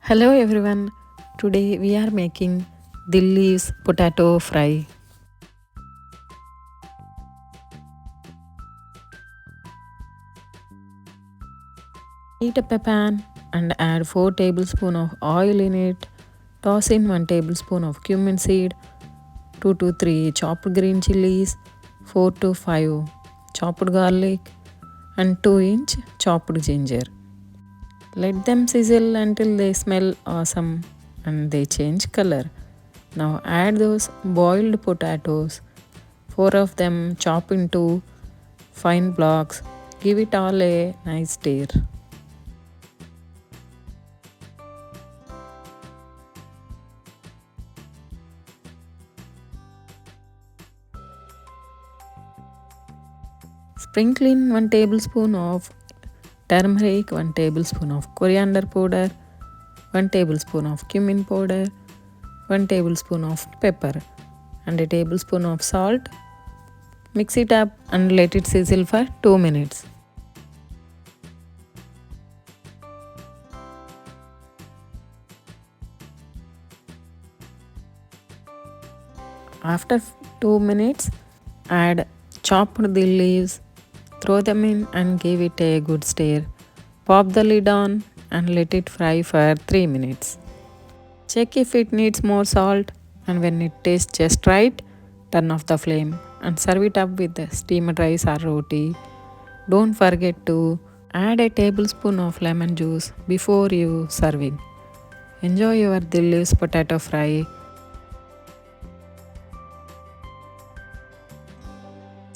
Hello everyone. Today we are making Dill Leaves Potato Fry. Heat up a pan and add 4 tablespoons of oil in it. Toss in 1 tablespoon of cumin seed, 2 to 3 chopped green chillies, 4 to 5 chopped garlic and 2-inch chopped ginger. Let them sizzle until they smell awesome and they change color. Now add those boiled potatoes, 4 of them chop into fine blocks. Give it all a nice stir. Sprinkle in 1 tablespoon of turmeric, 1 tablespoon of coriander powder, 1 tablespoon of cumin powder, 1 tablespoon of pepper and a tablespoon of salt. Mix it up and let it sizzle for 2 minutes. After 2 minutes, add chopped dill leaves, throw them in and give it a good stir. Pop the lid on and let it fry for 3 minutes. Check if it needs more salt and when it tastes just right, turn off the flame and serve it up with steamed rice or roti. Don't forget to add a tablespoon of lemon juice before you serving. Enjoy your Dill Leaves potato fry.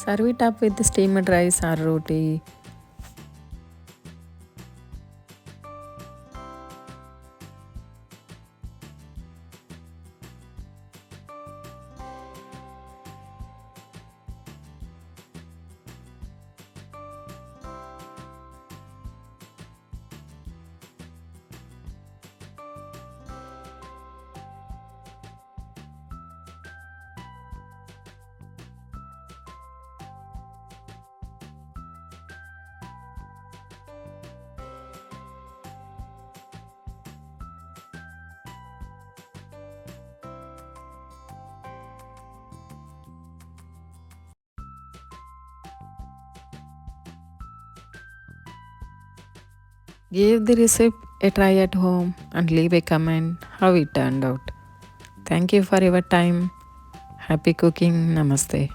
Serve it up with steamed rice or roti. Give the recipe a try at home and leave a comment how it turned out. Thank you for your time. Happy cooking. Namaste.